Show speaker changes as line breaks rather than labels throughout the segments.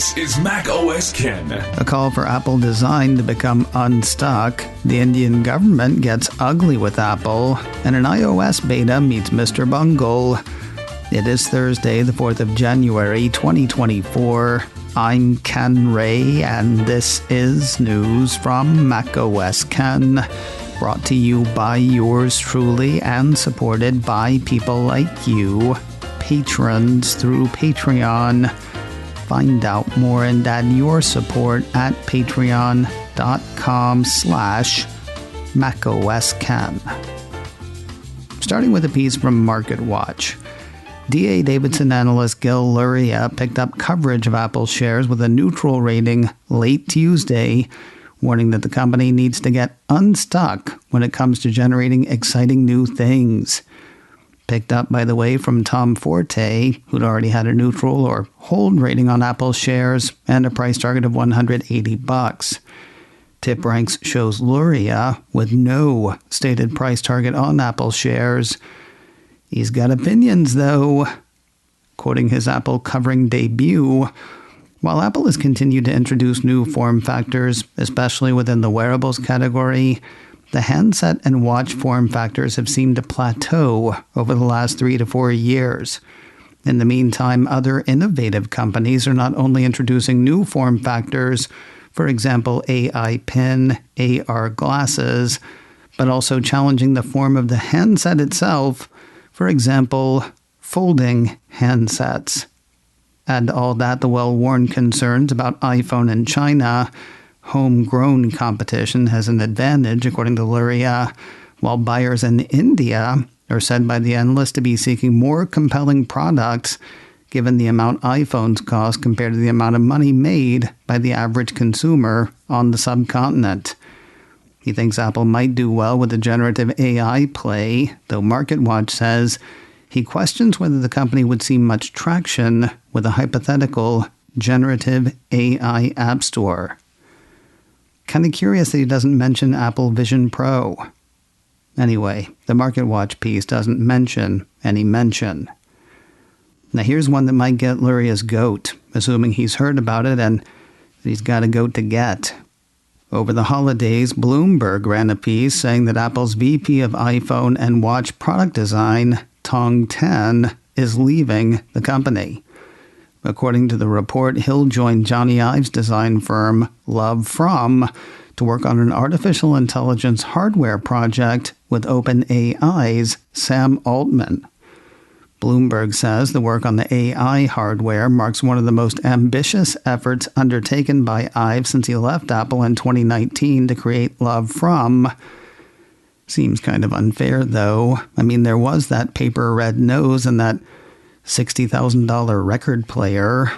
This is macOS Ken.
A call for Apple design to become unstuck. The Indian government gets ugly with Apple. And an iOS beta meets Mr. Bungle. It is Thursday, the 4th of January, 2024. I'm Ken Ray, and this is news from macOS Ken. Brought to you by yours truly and supported by people like you, patrons through Patreon. Find out more and add your support at patreon.com/macOSCan. Starting with a piece from MarketWatch. D.A. Davidson analyst Gil Luria picked up coverage of Apple shares with a neutral rating late Tuesday, warning that the company needs to get unstuck when it comes to generating exciting new things. Picked up, by the way, from Tom Forte, who'd already had a neutral or hold rating on Apple shares and a price target of $180. TipRanks shows Luria with no stated price target on Apple shares. He's got opinions, though. Quoting his Apple covering debut, while Apple has continued to introduce new form factors, especially within the wearables category, the handset and watch form factors have seemed to plateau over the last 3 to 4 years. In the meantime, other innovative companies are not only introducing new form factors, for example, AI Pin, AR glasses, but also challenging the form of the handset itself, for example, folding handsets. Add to all that the well-worn concerns about iPhone in China. Homegrown competition has an advantage, according to Luria, while buyers in India are said by the analyst to be seeking more compelling products given the amount iPhones cost compared to the amount of money made by the average consumer on the subcontinent. He thinks Apple might do well with the generative AI play, though MarketWatch says he questions whether the company would see much traction with a hypothetical generative AI app store. Kind of curious that he doesn't mention Apple Vision Pro. Anyway, the MarketWatch piece doesn't mention any mention. Now here's one that might get Luria's goat, assuming he's heard about it and he's got a goat to get. Over the holidays, Bloomberg ran a piece saying that Apple's VP of iPhone and watch product design, Tong Tan, is leaving the company. According to the report, he'll join Johnny Ive's design firm, LoveFrom, to work on an artificial intelligence hardware project with OpenAI's Sam Altman. Bloomberg says the work on the AI hardware marks one of the most ambitious efforts undertaken by Ive since he left Apple in 2019 to create LoveFrom. Seems kind of unfair, though. I mean, there was that paper red nose and that $60,000 record player.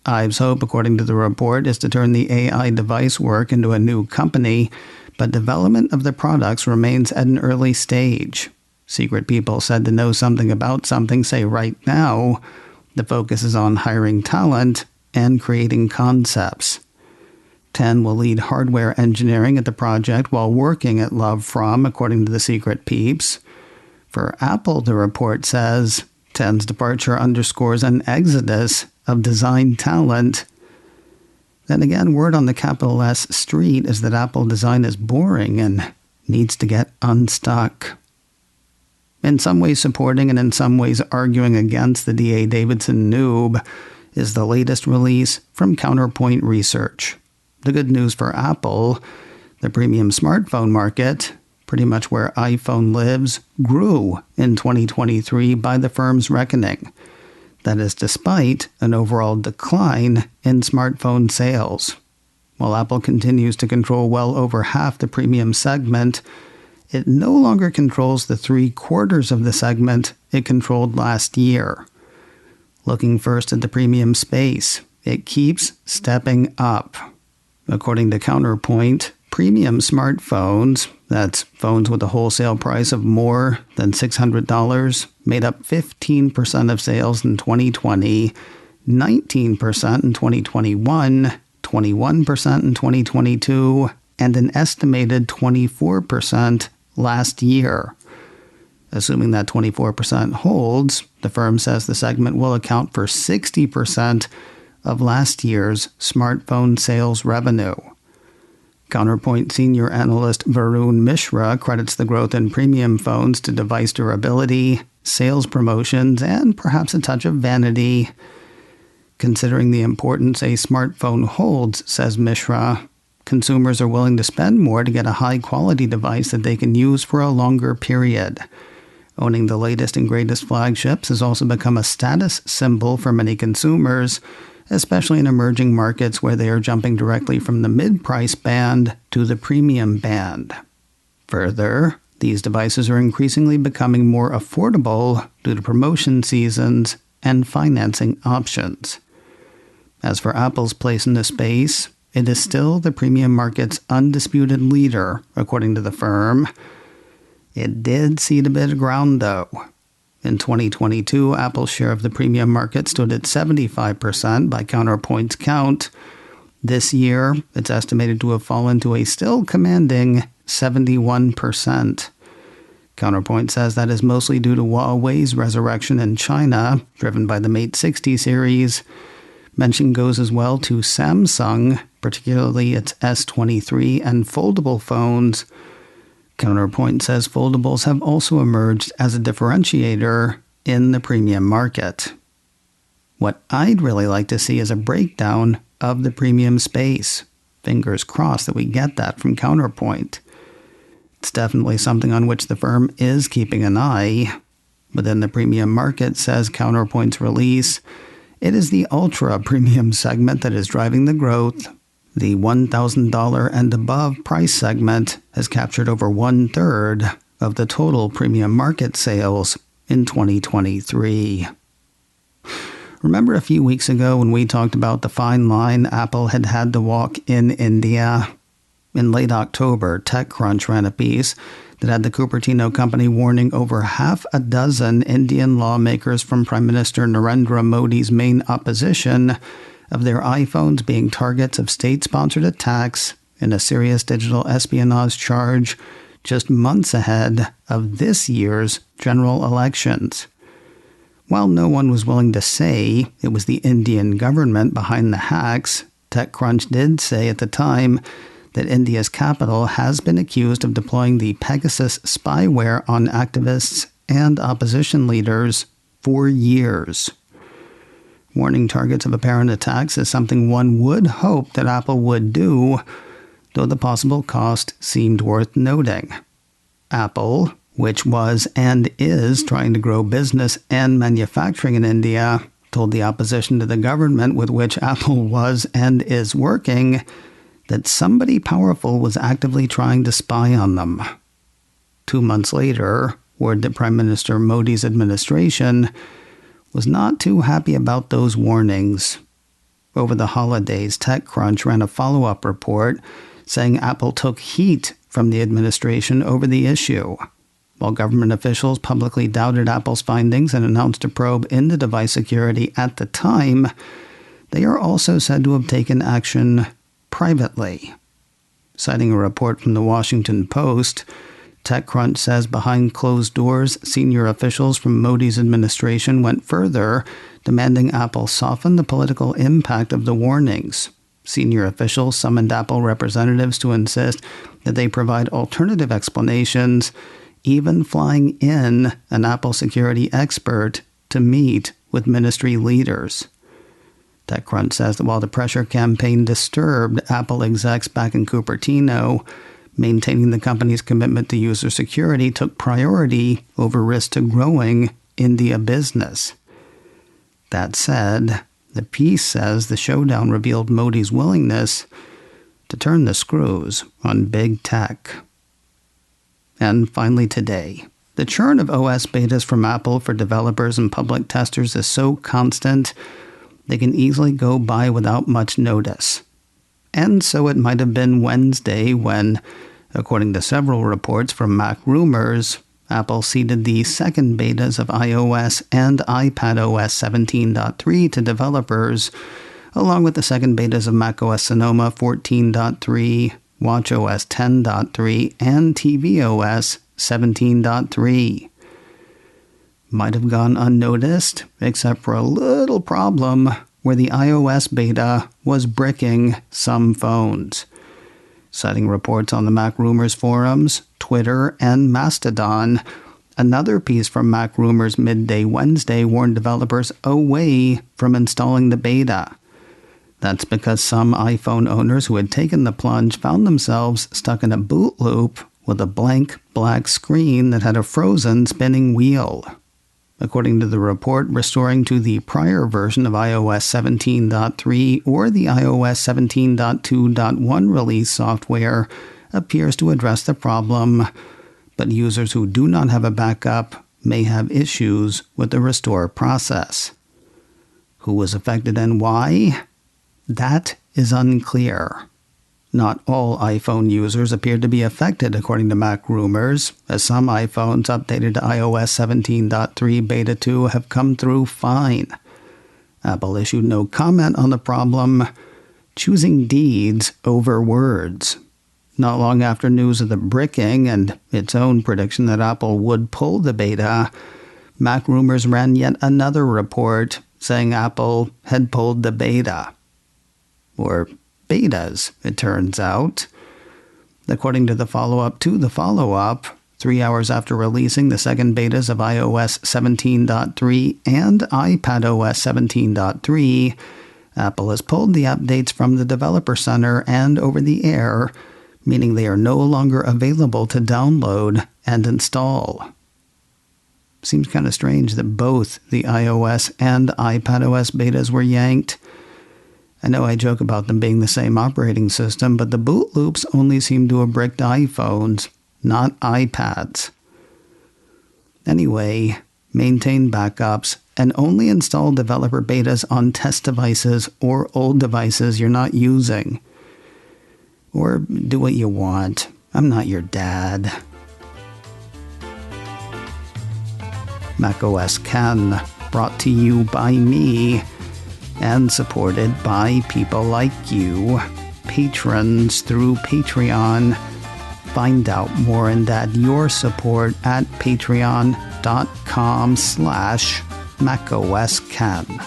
Ive's hope, according to the report, is to turn the AI device work into a new company, but development of the products remains at an early stage. Secret people said to know something about something say right now. The focus is on hiring talent and creating concepts. Tan will lead hardware engineering at the project while working at LoveFrom, according to the secret peeps. For Apple, the report says, Tan's departure underscores an exodus of design talent. Then again, word on the capital S street is that Apple design is boring and needs to get unstuck. In some ways supporting and in some ways arguing against the D.A. Davidson noob is the latest release from Counterpoint Research. The good news for Apple, the premium smartphone market, pretty much where iPhone lives, grew in 2023 by the firm's reckoning. That is despite an overall decline in smartphone sales. While Apple continues to control well over half the premium segment, it no longer controls the 3/4 of the segment it controlled last year. Looking first at the premium space, it keeps stepping up. According to Counterpoint, premium smartphones, that's phones with a wholesale price of more than $600, made up 15% of sales in 2020, 19% in 2021, 21% in 2022, and an estimated 24% last year. Assuming that 24% holds, the firm says the segment will account for 60% of last year's smartphone sales revenue. Counterpoint senior analyst Varun Mishra credits the growth in premium phones to device durability, sales promotions, and perhaps a touch of vanity. Considering the importance a smartphone holds, says Mishra, consumers are willing to spend more to get a high-quality device that they can use for a longer period. Owning the latest and greatest flagships has also become a status symbol for many consumers, especially in emerging markets where they are jumping directly from the mid-price band to the premium band. Further, these devices are increasingly becoming more affordable due to promotion seasons and financing options. As for Apple's place in the space, it is still the premium market's undisputed leader, according to the firm. It did cede a bit of ground, though. In 2022, Apple's share of the premium market stood at 75% by Counterpoint's count. This year, it's estimated to have fallen to a still commanding 71%. Counterpoint says that is mostly due to Huawei's resurrection in China, driven by the Mate 60 series. Mention goes as well to Samsung, particularly its S23 and foldable phones. Counterpoint says foldables have also emerged as a differentiator in the premium market. What I'd really like to see is a breakdown of the premium space. Fingers crossed that we get that from Counterpoint. It's definitely something on which the firm is keeping an eye. Within the premium market, says Counterpoint's release, it is the ultra-premium segment that is driving the growth. The $1,000 and above price segment has captured over one-third of the total premium market sales in 2023. Remember a few weeks ago when we talked about the fine line Apple had had to walk in India? In late October, TechCrunch ran a piece that had the Cupertino company warning over half a dozen Indian lawmakers from Prime Minister Narendra Modi's main opposition of their iPhones being targets of state-sponsored attacks in a serious digital espionage charge just months ahead of this year's general elections. While no one was willing to say it was the Indian government behind the hacks, TechCrunch did say at the time that India's capital has been accused of deploying the Pegasus spyware on activists and opposition leaders for years. Warning targets of apparent attacks is something one would hope that Apple would do, though the possible cost seemed worth noting. Apple, which was and is trying to grow business and manufacturing in India, told the opposition to the government with which Apple was and is working that somebody powerful was actively trying to spy on them. 2 months later, word that Prime Minister Modi's administration was not too happy about those warnings. Over the holidays, TechCrunch ran a follow-up report saying Apple took heat from the administration over the issue. While government officials publicly doubted Apple's findings and announced a probe into device security at the time, they are also said to have taken action privately. Citing a report from the Washington Post, TechCrunch says behind closed doors, senior officials from Modi's administration went further, demanding Apple soften the political impact of the warnings. Senior officials summoned Apple representatives to insist that they provide alternative explanations, even flying in an Apple security expert to meet with ministry leaders. TechCrunch says that while the pressure campaign disturbed Apple execs back in Cupertino, maintaining the company's commitment to user security took priority over risk to growing India business. That said, the piece says the showdown revealed Modi's willingness to turn the screws on big tech. And finally today, the churn of OS betas from Apple for developers and public testers is so constant they can easily go by without much notice. And so it might have been Wednesday when, according to several reports from Mac Rumors, Apple seeded the second betas of iOS and iPadOS 17.3 to developers, along with the second betas of macOS Sonoma 14.3, watchOS 10.3, and tvOS 17.3. Might have gone unnoticed, except for a little problem where the iOS beta was bricking some phones. Citing reports on the Mac Rumors forums, Twitter, and Mastodon, another piece from Mac Rumors midday Wednesday warned developers away from installing the beta. That's because some iPhone owners who had taken the plunge found themselves stuck in a boot loop with a blank black screen that had a frozen spinning wheel. According to the report, restoring to the prior version of iOS 17.3 or the iOS 17.2.1 release software appears to address the problem, but users who do not have a backup may have issues with the restore process. Who was affected and why? That is unclear. Not all iPhone users appear to be affected, according to Mac Rumors, as some iPhones updated to iOS 17.3 Beta 2 have come through fine. Apple issued no comment on the problem, choosing deeds over words. Not long after news of the bricking and its own prediction that Apple would pull the beta, Mac Rumors ran yet another report saying Apple had pulled the beta. Or betas, it turns out. According to the follow-up to the follow-up, 3 hours after releasing the second betas of iOS 17.3 and iPadOS 17.3, Apple has pulled the updates from the Developer Center and over the air, meaning they are no longer available to download and install. Seems kind of strange that both the iOS and iPadOS betas were yanked. I know I joke about them being the same operating system, but the boot loops only seem to have bricked iPhones, not iPads. Anyway, maintain backups and only install developer betas on test devices or old devices you're not using. Or do what you want. I'm not your dad. macOS Ken, brought to you by me, and supported by people like you, patrons through Patreon. Find out more and add your support at patreon.com/macOSKen.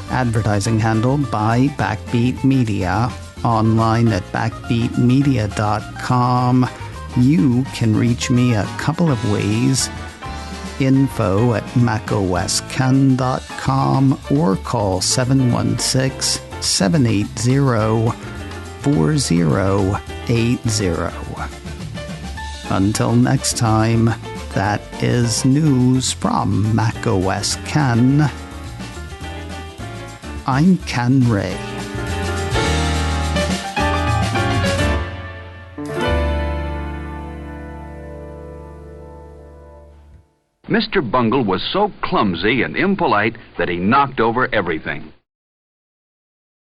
Advertising handled by Backbeat Media, online at backbeatmedia.com. You can reach me a couple of ways. info@macosken.com or call 716-780-4080. Until next time, that is news from macOS Ken. I'm Ken Ray.
Mr. Bungle was so clumsy and impolite that he knocked over everything.